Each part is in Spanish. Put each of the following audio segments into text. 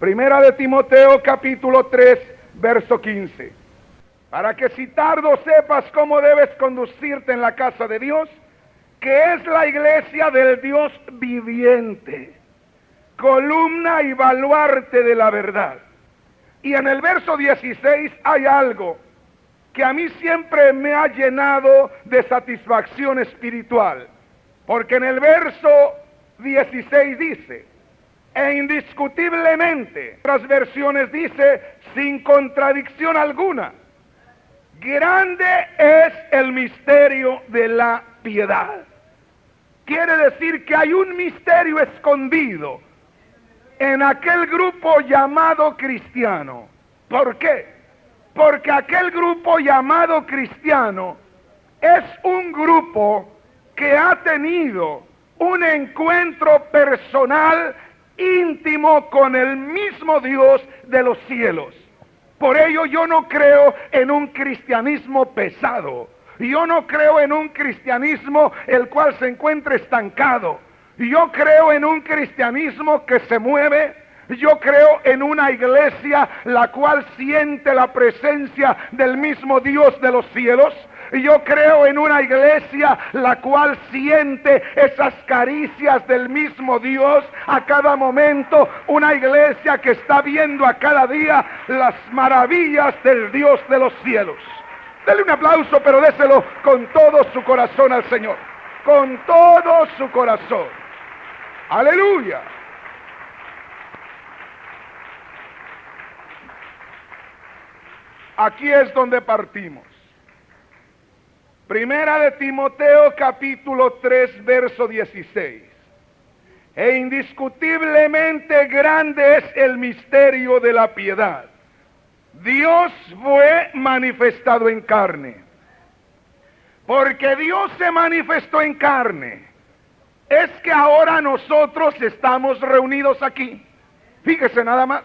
Primera de Timoteo capítulo 3, verso 15. Para que si tardo sepas cómo debes conducirte en la casa de Dios, que es la iglesia del Dios viviente, columna y baluarte de la verdad. Y en el verso 16 hay algo que a mí siempre me ha llenado de satisfacción espiritual. Porque en el verso 16 dice, e indiscutiblemente, otras versiones dice, sin contradicción alguna, grande es el misterio de la piedad. Quiere decir que hay un misterio escondido en aquel grupo llamado cristiano. ¿Por qué? Porque aquel grupo llamado cristiano es un grupo que ha tenido un encuentro personal, íntimo con el mismo Dios de los cielos. Por ello yo no creo en un cristianismo pesado. Yo no creo en un cristianismo el cual se encuentre estancado. Yo creo en un cristianismo que se mueve. Yo creo en una iglesia la cual siente la presencia del mismo Dios de los cielos. Yo creo en una iglesia la cual siente esas caricias del mismo Dios a cada momento. Una iglesia que está viendo a cada día las maravillas del Dios de los cielos. Dele un aplauso, pero déselo con todo su corazón al Señor. Con todo su corazón. Aleluya. Aquí es donde partimos. Primera de Timoteo capítulo 3 verso 16. E indiscutiblemente grande es el misterio de la piedad. Dios fue manifestado en carne. Porque Dios se manifestó en carne, es que ahora nosotros estamos reunidos aquí. Fíjese nada más.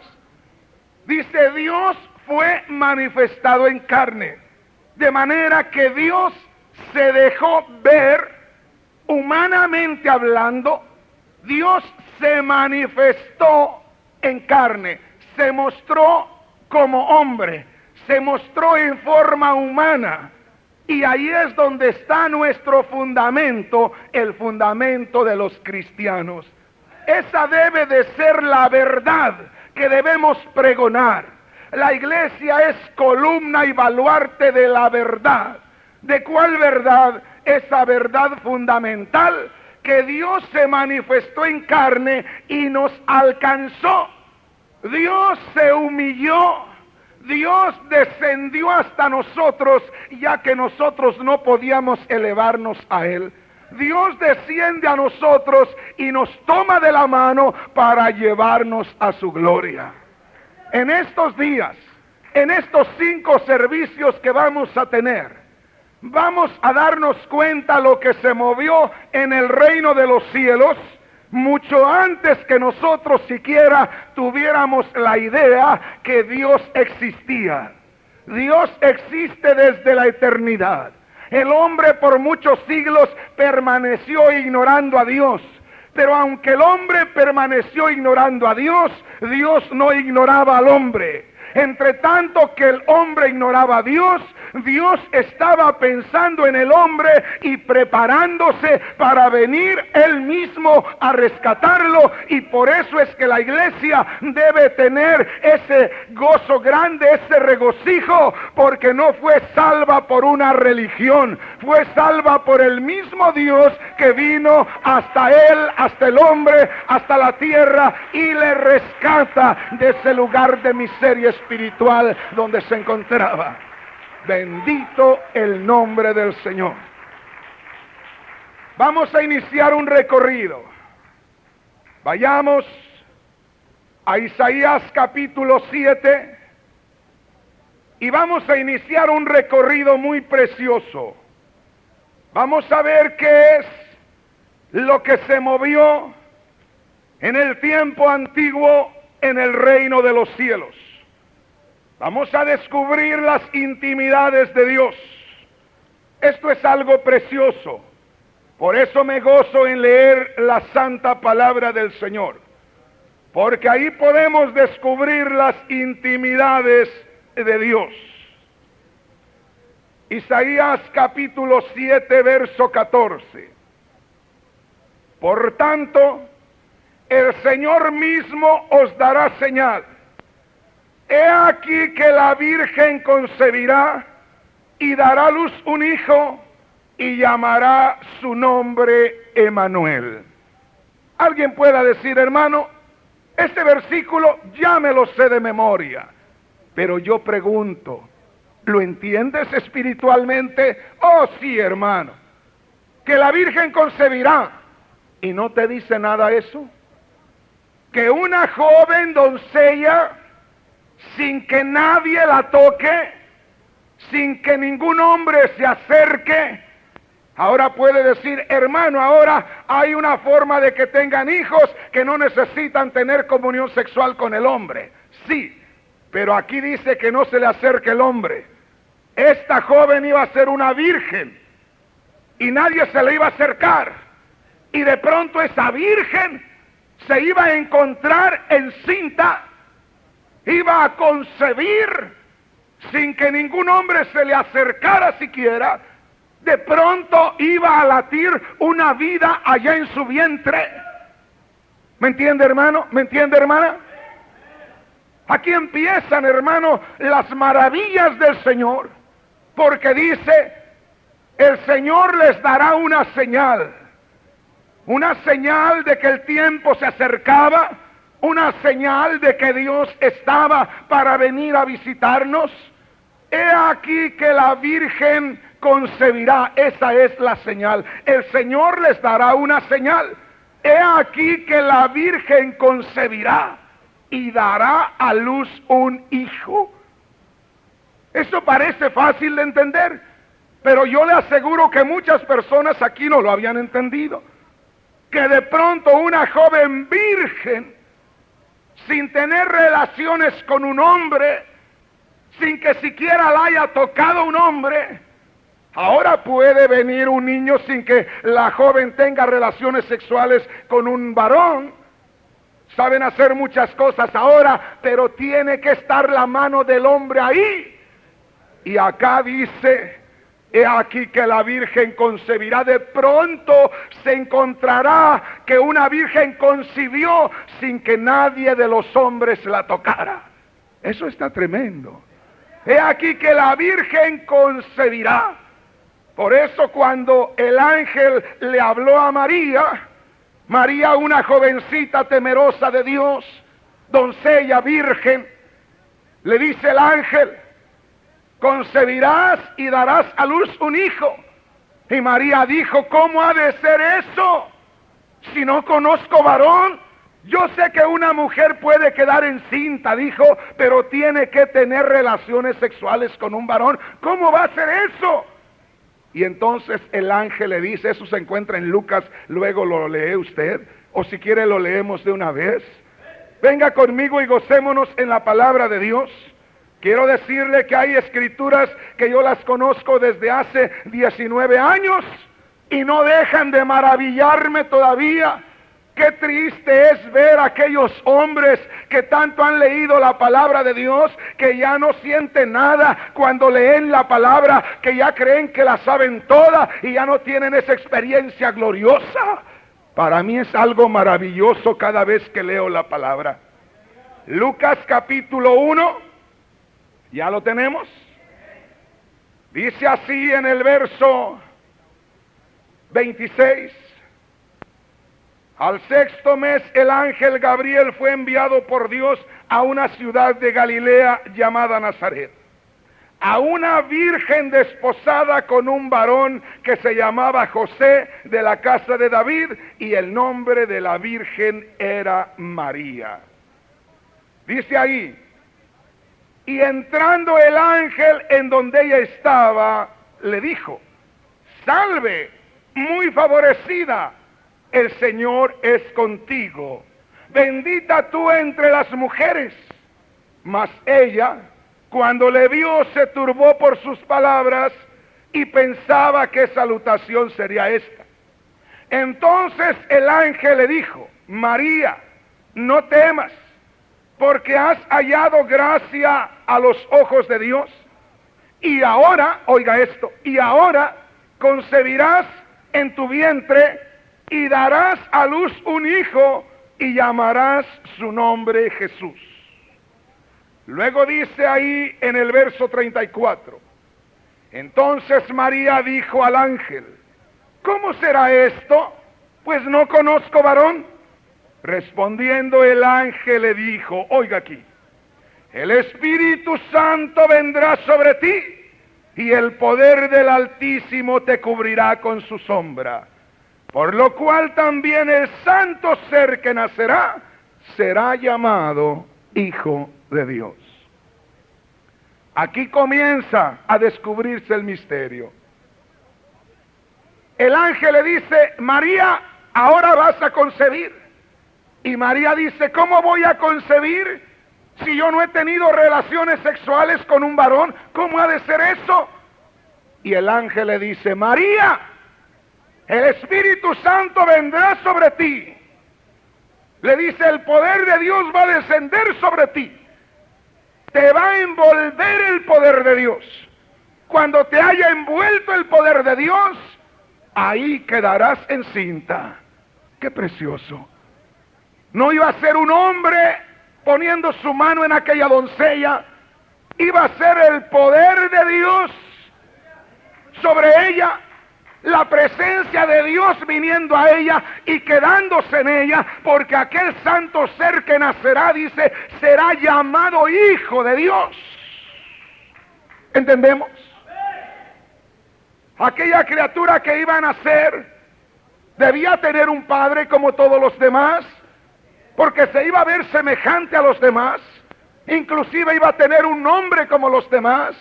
Dice, Dios fue manifestado en carne. De manera que Dios se dejó ver, humanamente hablando. Dios se manifestó en carne, se mostró como hombre, se mostró en forma humana. Y ahí es donde está nuestro fundamento, el fundamento de los cristianos. Esa debe de ser la verdad que debemos pregonar. La iglesia es columna y baluarte de la verdad. ¿De cuál verdad? Esa verdad fundamental, que Dios se manifestó en carne y nos alcanzó. Dios se humilló, Dios descendió hasta nosotros, ya que nosotros no podíamos elevarnos a Él. Dios desciende a nosotros y nos toma de la mano para llevarnos a su gloria. En estos días, en estos 5 servicios que vamos a tener, vamos a darnos cuenta lo que se movió en el reino de los cielos, mucho antes que nosotros siquiera tuviéramos la idea que Dios existía. Dios existe desde la eternidad. El hombre por muchos siglos permaneció ignorando a Dios. Pero aunque el hombre permaneció ignorando a Dios, Dios no ignoraba al hombre. Entre tanto que el hombre ignoraba a Dios, Dios estaba pensando en el hombre y preparándose para venir Él mismo a rescatarlo. Y por eso es que la iglesia debe tener ese gozo grande, ese regocijo, porque no fue salva por una religión, fue salva por el mismo Dios que vino hasta Él, hasta el hombre, hasta la tierra, y le rescata de ese lugar de miseria espiritual donde se encontraba. Bendito el nombre del Señor. Vamos a iniciar un recorrido. Vayamos a Isaías capítulo 7 y vamos a iniciar un recorrido muy precioso. Vamos a ver qué es lo que se movió en el tiempo antiguo en el reino de los cielos. Vamos a descubrir las intimidades de Dios. Esto es algo precioso. Por eso me gozo en leer la santa palabra del Señor. porque ahí podemos descubrir las intimidades de Dios. Isaías capítulo 7, verso 14. Por tanto, el Señor mismo os dará señal. He aquí que la Virgen concebirá y dará a luz un hijo y llamará su nombre Emanuel. Alguien pueda decir, hermano, este versículo ya me lo sé de memoria, pero yo pregunto, ¿lo entiendes espiritualmente? Oh sí, hermano, que la Virgen concebirá. ¿Y no te dice nada eso? Que una joven doncella, sin que nadie la toque, sin que ningún hombre se acerque, ahora puede decir, hermano, ahora hay una forma de que tengan hijos que no necesitan tener comunión sexual con el hombre. Sí, pero aquí dice que no se le acerque el hombre. Esta joven iba a ser una virgen y nadie se le iba a acercar. Y de pronto esa virgen se iba a encontrar encinta, iba a concebir sin que ningún hombre se le acercara siquiera. De pronto iba a latir una vida allá en su vientre. ¿Me entiende, hermano? ¿Me entiende, hermana? Aquí empiezan, hermano, las maravillas del Señor, porque dice, el Señor les dará una señal de que el tiempo se acercaba, una señal de que Dios estaba para venir a visitarnos. He aquí que la Virgen concebirá, esa es la señal. El Señor les dará una señal. He aquí que la Virgen concebirá y dará a luz un hijo. Eso parece fácil de entender, pero yo le aseguro que muchas personas aquí no lo habían entendido. Que de pronto una joven virgen, sin tener relaciones con un hombre, sin que siquiera la haya tocado un hombre, ahora puede venir un niño sin que la joven tenga relaciones sexuales con un varón. Saben hacer muchas cosas ahora, pero tiene que estar la mano del hombre ahí. Y acá dice, he aquí que la Virgen concebirá. De pronto se encontrará que una virgen concibió sin que nadie de los hombres la tocara. Eso está tremendo. He aquí que la Virgen concebirá. Por eso cuando el ángel le habló a María, María, una jovencita temerosa de Dios, doncella virgen, le dice el ángel, concebirás y darás a luz un hijo. Y María dijo, ¿cómo ha de ser eso? Si no conozco varón. Yo sé que una mujer puede quedar encinta, dijo, pero tiene que tener relaciones sexuales con un varón. ¿Cómo va a ser eso? Y entonces el ángel le dice, eso se encuentra en Lucas, luego lo lee usted, o si quiere lo leemos de una vez. Venga conmigo y gocémonos en la palabra de Dios. Quiero decirle que hay escrituras que yo las conozco desde hace 19 años y no dejan de maravillarme todavía. Qué triste es ver a aquellos hombres que tanto han leído la palabra de Dios, que ya no sienten nada cuando leen la palabra, que ya creen que la saben toda y ya no tienen esa experiencia gloriosa. Para mí es algo maravilloso cada vez que leo la palabra. Lucas capítulo 1, ¿ya lo tenemos? Dice así en el verso 26. Al sexto mes el ángel Gabriel fue enviado por Dios a una ciudad de Galilea llamada Nazaret, a una virgen desposada con un varón que se llamaba José, de la casa de David, y el nombre de la virgen era María. Dice ahí, y entrando el ángel en donde ella estaba, le dijo, salve, muy favorecida, el Señor es contigo, bendita tú entre las mujeres. Mas ella, cuando le vio, se turbó por sus palabras y pensaba qué salutación sería esta. Entonces el ángel le dijo, María, no temas, porque has hallado gracia a los ojos de Dios. Y ahora, oiga esto, y ahora concebirás en tu vientre y darás a luz un hijo y llamarás su nombre Jesús. Luego dice ahí en el verso 34, entonces María dijo al ángel, ¿cómo será esto? Pues no conozco varón. Respondiendo el ángel le dijo, oiga aquí, el Espíritu Santo vendrá sobre ti y el poder del Altísimo te cubrirá con su sombra. Por lo cual también el santo ser que nacerá será llamado Hijo de Dios. Aquí comienza a descubrirse el misterio. El ángel le dice, María, ahora vas a concebir. Y María dice, ¿cómo voy a concebir si yo no he tenido relaciones sexuales con un varón? ¿Cómo ha de ser eso? Y el ángel le dice, María, el Espíritu Santo vendrá sobre ti. Le dice, el poder de Dios va a descender sobre ti. Te va a envolver el poder de Dios. Cuando te haya envuelto el poder de Dios, ahí quedarás encinta. ¡Qué precioso! No iba a ser un hombre poniendo su mano en aquella doncella. Iba a ser el poder de Dios sobre ella, la presencia de Dios viniendo a ella y quedándose en ella, porque aquel santo ser que nacerá, dice, será llamado Hijo de Dios. ¿Entendemos? Aquella criatura que iba a nacer debía tener un padre como todos los demás, porque se iba a ver semejante a los demás, inclusive iba a tener un nombre como los demás.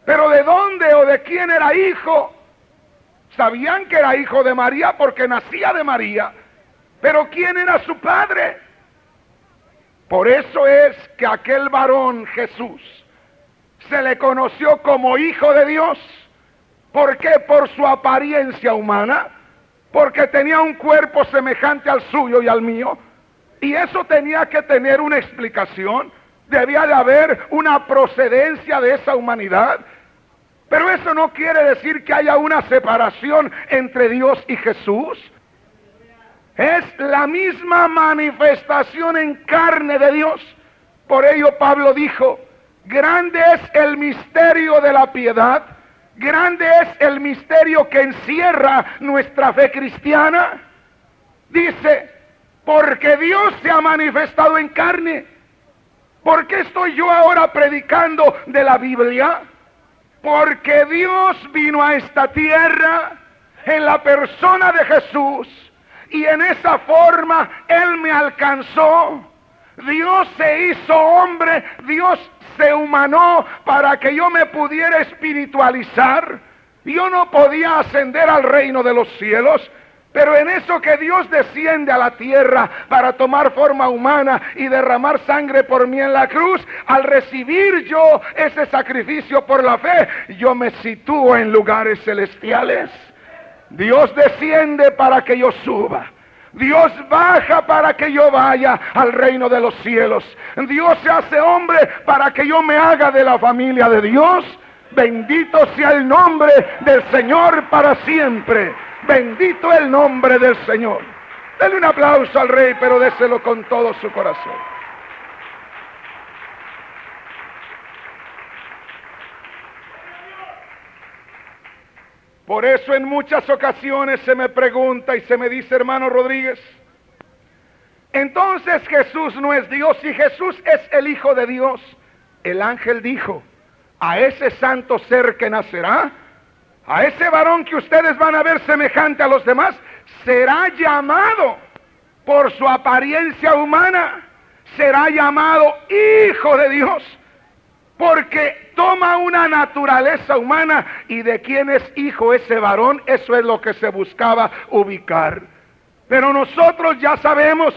Pero ¿de dónde o de quién era hijo? Sabían que era hijo de María porque nacía de María, pero ¿quién era su padre? Por eso es que aquel varón Jesús se le conoció como Hijo de Dios. ¿Por qué? Por su apariencia humana, porque tenía un cuerpo semejante al suyo y al mío, y eso tenía que tener una explicación. Debía de haber una procedencia de esa humanidad. Pero eso no quiere decir que haya una separación entre Dios y Jesús. Es la misma manifestación en carne de Dios. Por ello Pablo dijo, grande es el misterio de la piedad, grande es el misterio que encierra nuestra fe cristiana. Dice, porque Dios se ha manifestado en carne. ¿Por qué estoy yo ahora predicando de la Biblia? Porque Dios vino a esta tierra en la persona de Jesús y en esa forma Él me alcanzó. Dios se hizo hombre, Dios se humanó para que yo me pudiera espiritualizar. Yo no podía ascender al reino de los cielos, pero en eso que Dios desciende a la tierra para tomar forma humana y derramar sangre por mí en la cruz, al recibir yo ese sacrificio por la fe, yo me sitúo en lugares celestiales. Dios desciende para que yo suba. Dios baja para que yo vaya al reino de los cielos. Dios se hace hombre para que yo me haga de la familia de Dios. Bendito sea el nombre del Señor para siempre. Bendito el nombre del Señor. Denle un aplauso al Rey, pero déselo con todo su corazón. Por eso en muchas ocasiones se me pregunta y se me dice, hermano Rodríguez, entonces Jesús no es Dios. Si Jesús es el Hijo de Dios, el ángel dijo, a ese santo ser que nacerá, a ese varón que ustedes van a ver semejante a los demás, será llamado por su apariencia humana, será llamado Hijo de Dios, porque toma una naturaleza humana. ¿Y de quién es hijo ese varón? Eso es lo que se buscaba ubicar. Pero nosotros ya sabemos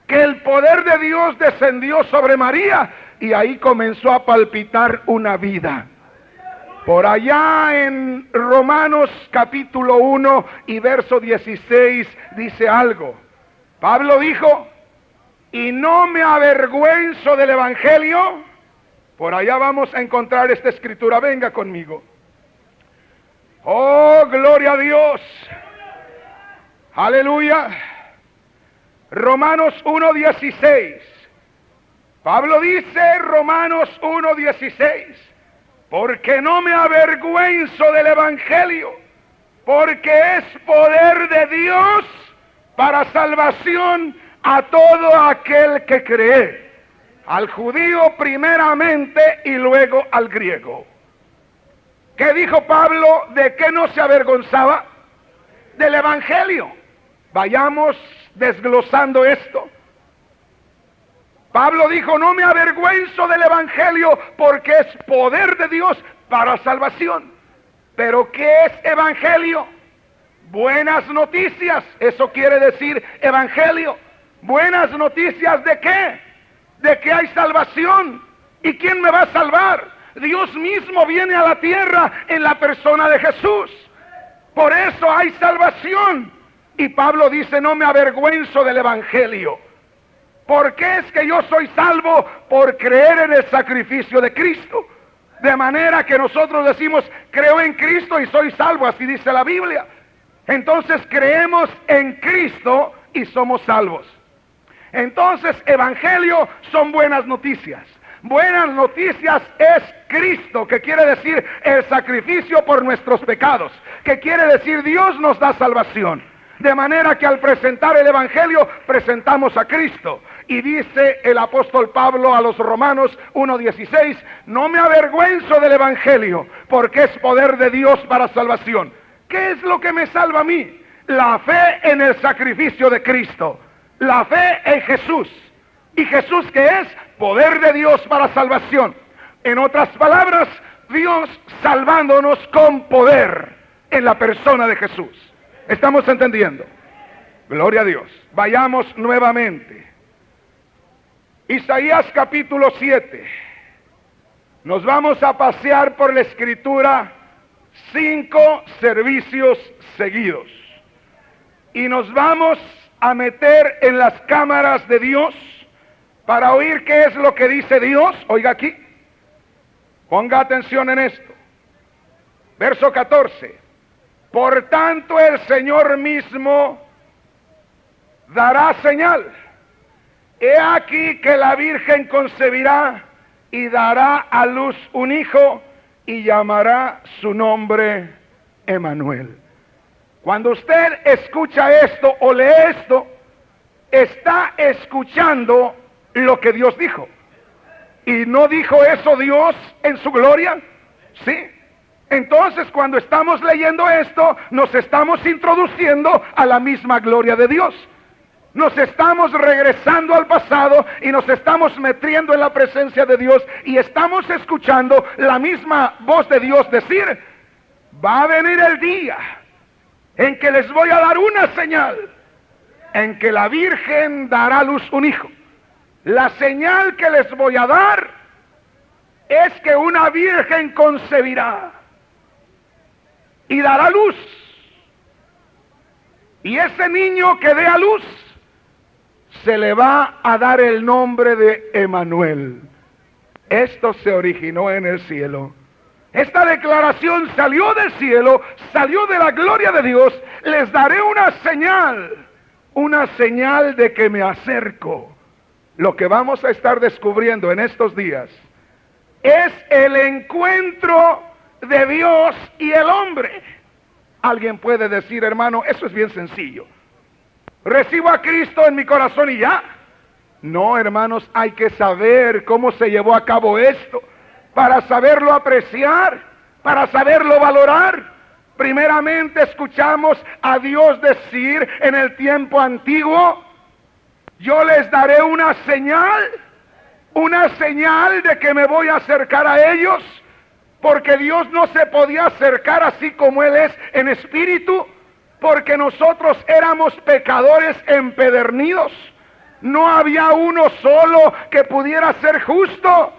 que el poder de Dios descendió sobre María y ahí comenzó a palpitar una vida. Por allá en Romanos capítulo 1 y verso 16 dice algo. Pablo dijo, y no me avergüenzo del Evangelio. Por allá vamos a encontrar esta escritura, venga conmigo. Oh, gloria a Dios. Aleluya. Romanos 1:16. Pablo dice, Romanos 1:16, porque no me avergüenzo del Evangelio, porque es poder de Dios para salvación a todo aquel que cree, al judío primeramente y luego al griego. ¿Qué dijo Pablo? ¿De qué no se avergonzaba? Del Evangelio. Vayamos desglosando esto. Pablo dijo, no me avergüenzo del Evangelio porque es poder de Dios para salvación. ¿Pero qué es Evangelio? Buenas noticias, eso quiere decir Evangelio. ¿Buenas noticias de qué? De que hay salvación. ¿Y quién me va a salvar? Dios mismo viene a la tierra en la persona de Jesús. Por eso hay salvación. Y Pablo dice, no me avergüenzo del Evangelio. ¿Por qué es que yo soy salvo? Por creer en el sacrificio de Cristo. De manera que nosotros decimos, creo en Cristo y soy salvo, así dice la Biblia. Entonces creemos en Cristo y somos salvos. Entonces, Evangelio son buenas noticias. Buenas noticias es Cristo, que quiere decir el sacrificio por nuestros pecados, que quiere decir Dios nos da salvación. De manera que al presentar el Evangelio, presentamos a Cristo. Y dice el apóstol Pablo a los Romanos 1:16, no me avergüenzo del Evangelio, porque es poder de Dios para salvación. ¿Qué es lo que me salva a mí? La fe en el sacrificio de Cristo. La fe en Jesús. ¿Y Jesús qué es? Poder de Dios para salvación. En otras palabras, Dios salvándonos con poder en la persona de Jesús. ¿Estamos entendiendo? Gloria a Dios. Vayamos nuevamente. Isaías capítulo 7. Nos vamos a pasear por la Escritura 5 servicios seguidos. Y nos vamos a meter en las cámaras de Dios para oír qué es lo que dice Dios. Oiga aquí. Ponga atención en esto. Verso 14. Por tanto el Señor mismo dará señal. He aquí que la Virgen concebirá y dará a luz un hijo y llamará su nombre Emmanuel. Cuando usted escucha esto o lee esto, está escuchando lo que Dios dijo. ¿Y no dijo eso Dios en su gloria? Sí. Entonces, cuando estamos leyendo esto, nos estamos introduciendo a la misma gloria de Dios. Nos estamos regresando al pasado y nos estamos metiendo en la presencia de Dios y estamos escuchando la misma voz de Dios decir, va a venir el día en que les voy a dar una señal, en que la Virgen dará a luz un hijo. La señal que les voy a dar es que una virgen concebirá y dará luz. Y ese niño que dé a luz, se le va a dar el nombre de Emmanuel. Esto se originó en el cielo. Esta declaración salió del cielo, salió de la gloria de Dios. Les daré una señal de que me acerco. Lo que vamos a estar descubriendo en estos días es el encuentro de Dios y el hombre. Alguien puede decir, hermano, eso es bien sencillo. Recibo a Cristo en mi corazón y ya. No, hermanos, hay que saber cómo se llevó a cabo esto, para saberlo apreciar, para saberlo valorar. Primeramente escuchamos a Dios decir en el tiempo antiguo, yo les daré una señal de que me voy a acercar a ellos, porque Dios no se podía acercar así como Él es en espíritu, porque nosotros éramos pecadores empedernidos. No había uno solo que pudiera ser justo.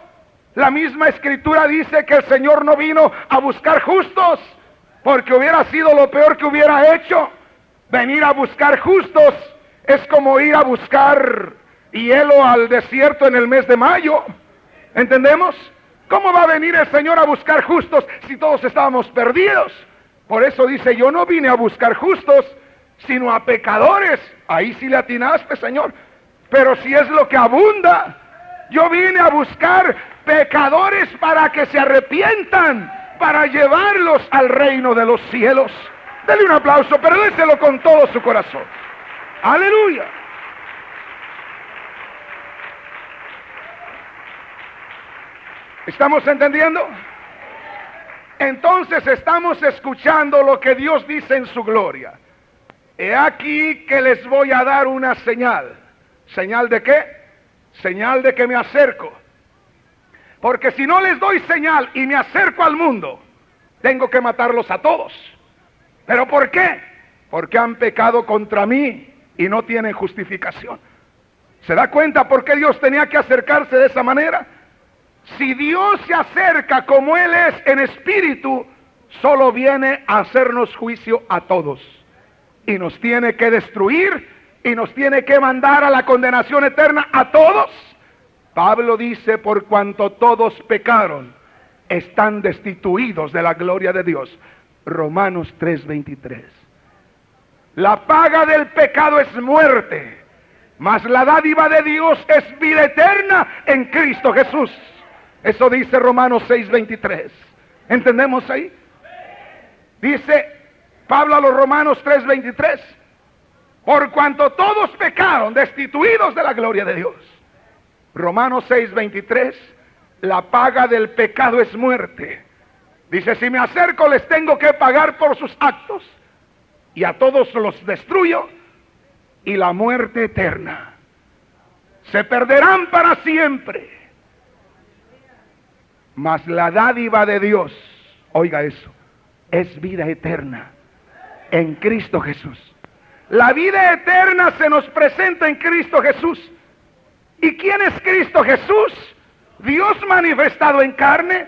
La misma Escritura dice que el Señor no vino a buscar justos, porque hubiera sido lo peor que hubiera hecho. Venir a buscar justos es como ir a buscar hielo al desierto en el mes de mayo. ¿Entendemos? ¿Cómo va a venir el Señor a buscar justos si todos estábamos perdidos? Por eso dice, yo no vine a buscar justos, sino a pecadores. Ahí sí le atinaste, Señor. Pero si es lo que abunda, yo vine a buscar pecadores para que se arrepientan, para llevarlos al reino de los cielos. Dele un aplauso, pero déselo con todo su corazón. Aleluya. ¿Estamos entendiendo? Entonces estamos escuchando lo que Dios dice en su gloria. He aquí que les voy a dar una señal. ¿Señal de qué? Señal de que me acerco. Porque si no les doy señal y me acerco al mundo, tengo que matarlos a todos. ¿Pero por qué? Porque han pecado contra mí y no tienen justificación. ¿Se da cuenta por qué Dios tenía que acercarse de esa manera? Si Dios se acerca como Él es en espíritu, solo viene a hacernos juicio a todos. Y nos tiene que destruir y nos tiene que mandar a la condenación eterna a todos. Pablo dice, por cuanto todos pecaron, están destituidos de la gloria de Dios. Romanos 3:23. La paga del pecado es muerte, mas la dádiva de Dios es vida eterna en Cristo Jesús. Eso dice Romanos 6:23. ¿Entendemos ahí? Dice Pablo a los Romanos 3:23. Por cuanto todos pecaron, destituidos de la gloria de Dios. Romanos 6:23. La paga del pecado es muerte. Dice, si me acerco les tengo que pagar por sus actos. Y a todos los destruyo. Y la muerte eterna. Se perderán para siempre. Mas la dádiva de Dios, oiga eso, es vida eterna en Cristo Jesús. La vida eterna se nos presenta en Cristo Jesús. ¿Y quién es Cristo Jesús? Dios manifestado en carne,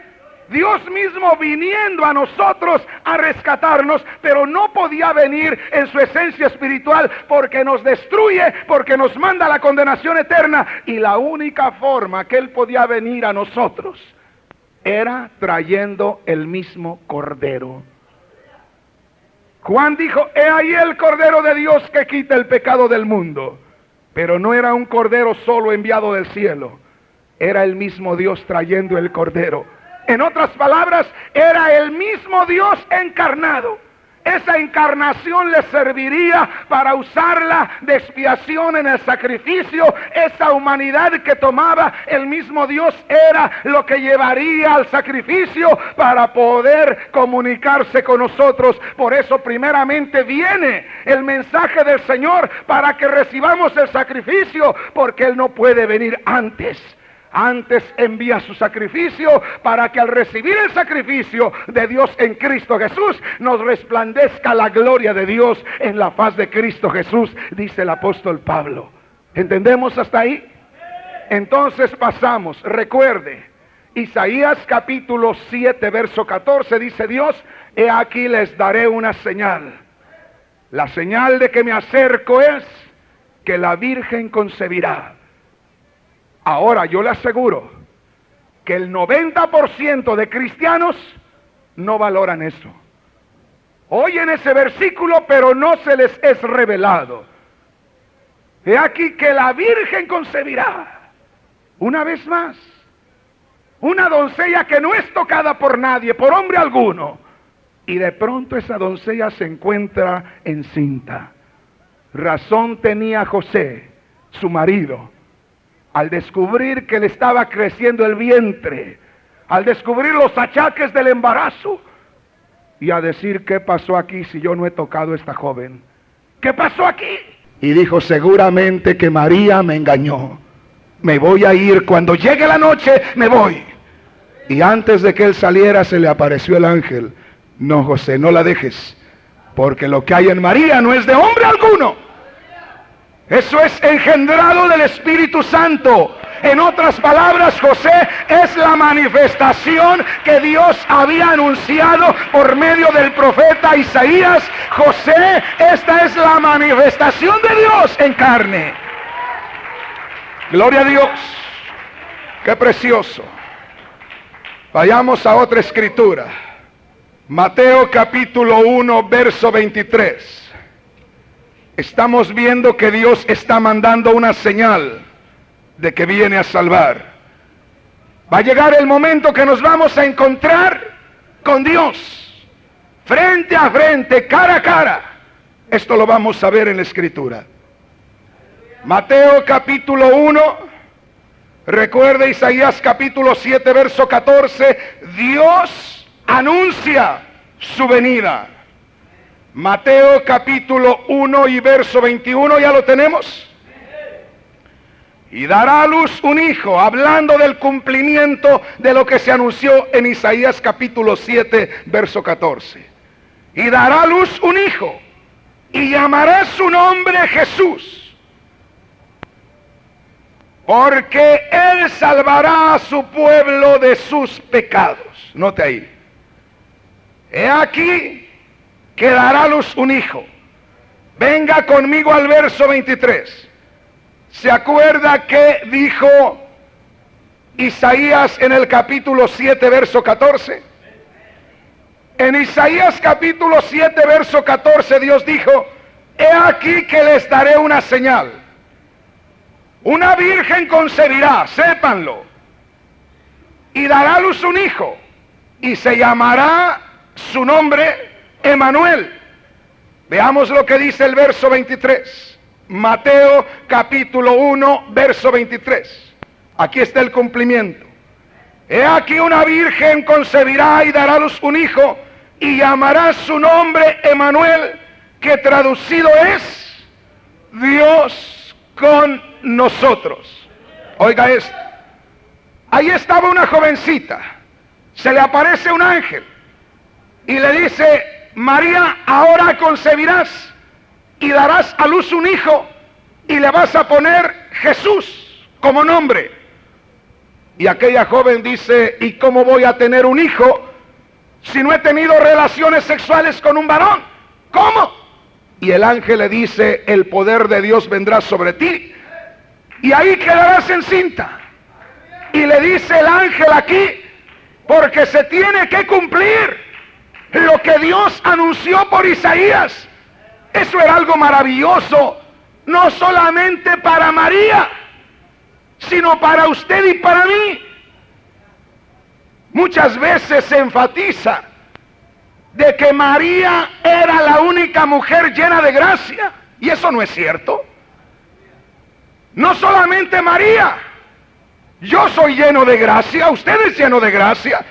Dios mismo viniendo a nosotros a rescatarnos, pero no podía venir en su esencia espiritual porque nos destruye, porque nos manda a la condenación eterna. Y la única forma que Él podía venir a nosotros era trayendo el mismo Cordero. Juan dijo, he ahí el Cordero de Dios que quita el pecado del mundo. Pero no era un Cordero solo enviado del cielo, era el mismo Dios trayendo el Cordero. En otras palabras, era el mismo Dios encarnado. Esa encarnación le serviría para usarla de expiación en el sacrificio. Esa humanidad que tomaba el mismo Dios era lo que llevaría al sacrificio para poder comunicarse con nosotros. Por eso primeramente viene el mensaje del Señor para que recibamos el sacrificio, porque Él no puede venir antes. Antes envía su sacrificio para que al recibir el sacrificio de Dios en Cristo Jesús nos resplandezca la gloria de Dios en la faz de Cristo Jesús, dice el apóstol Pablo. ¿Entendemos hasta ahí? Entonces pasamos, recuerde, Isaías capítulo 7 verso 14 dice Dios, he aquí les daré una señal. La señal de que me acerco es que la Virgen concebirá. Ahora yo le aseguro que el 90% de cristianos no valoran eso. Oyen ese versículo, pero no se les es revelado. He aquí que la Virgen concebirá. Una vez más, una doncella que no es tocada por nadie, por hombre alguno. Y de pronto esa doncella se encuentra encinta. Razón tenía José, su marido, al descubrir que le estaba creciendo el vientre, al descubrir los achaques del embarazo, y a decir, ¿qué pasó aquí si yo no he tocado a esta joven? ¿Qué pasó aquí? Y dijo, seguramente que María me engañó. Me voy a ir, cuando llegue la noche me voy. Y antes de que él saliera se le apareció el ángel. No, José, no la dejes, porque lo que hay en María no es de hombre alguno. Eso es engendrado del Espíritu Santo. En otras palabras, José es la manifestación que Dios había anunciado por medio del profeta Isaías. José, esta es la manifestación de Dios en carne. Gloria a Dios. Qué precioso. Vayamos a otra escritura. Mateo capítulo 1, verso 23. Estamos viendo que Dios está mandando una señal de que viene a salvar. Va a llegar el momento que nos vamos a encontrar con Dios, frente a frente, cara a cara. Esto lo vamos a ver en la escritura. Mateo capítulo 1, recuerda Isaías capítulo 7, verso 14, Dios anuncia su venida. Mateo capítulo 1 y verso 21, ¿ya lo tenemos? Y dará a luz un hijo, hablando del cumplimiento de lo que se anunció en Isaías capítulo 7, verso 14. Y dará a luz un hijo, y llamará su nombre Jesús, porque Él salvará a su pueblo de sus pecados. Note ahí. He aquí que dará a luz un hijo. Venga conmigo al verso 23. ¿Se acuerda que dijo Isaías en el capítulo 7, verso 14? En Isaías capítulo 7, verso 14, Dios dijo, he aquí que les daré una señal. Una virgen concebirá, sépanlo, y dará a luz un hijo, y se llamará su nombre Emmanuel. Veamos lo que dice el verso 23. Mateo capítulo 1, verso 23. Aquí está el cumplimiento. He aquí una virgen concebirá y dará a luz un hijo, y llamará su nombre Emmanuel, que traducido es Dios con nosotros. Oiga esto. Ahí estaba una jovencita, se le aparece un ángel y le dice, María, ahora concebirás y darás a luz un hijo y le vas a poner Jesús como nombre. Y aquella joven dice, ¿y cómo voy a tener un hijo si no he tenido relaciones sexuales con un varón? ¿Cómo? Y el ángel le dice, el poder de Dios vendrá sobre ti y ahí quedarás encinta. Y le dice el ángel aquí, porque se tiene que cumplir lo que Dios anunció por Isaías. Eso era algo maravilloso, no solamente para María, sino para usted y para mí. Muchas veces se enfatiza de que María era la única mujer llena de gracia, y eso no es cierto. No solamente María, yo soy lleno de gracia, usted es lleno de gracia.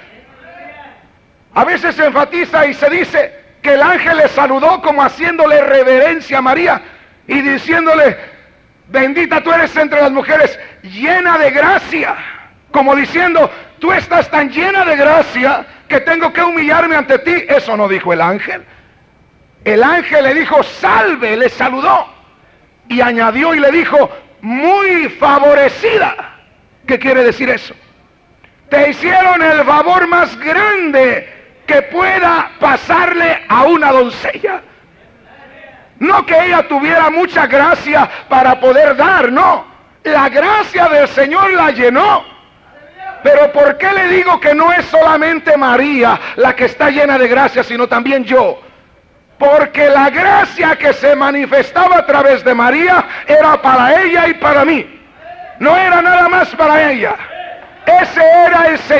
A veces se enfatiza y se dice que el ángel le saludó como haciéndole reverencia a María y diciéndole, bendita tú eres entre las mujeres, llena de gracia, como diciendo, tú estás tan llena de gracia que tengo que humillarme ante ti. Eso no dijo el ángel. El ángel le dijo, salve, le saludó y añadió y le dijo, muy favorecida. ¿Qué quiere decir eso? Te hicieron el favor más grande que pueda pasarle a una doncella. No que ella tuviera mucha gracia para poder dar, no. La gracia del Señor la llenó. Pero ¿por qué le digo que no es solamente María la que está llena de gracia, sino también yo? Porque la gracia que se manifestaba a través de María era para ella y para mí. No era nada más para ella. Ese era el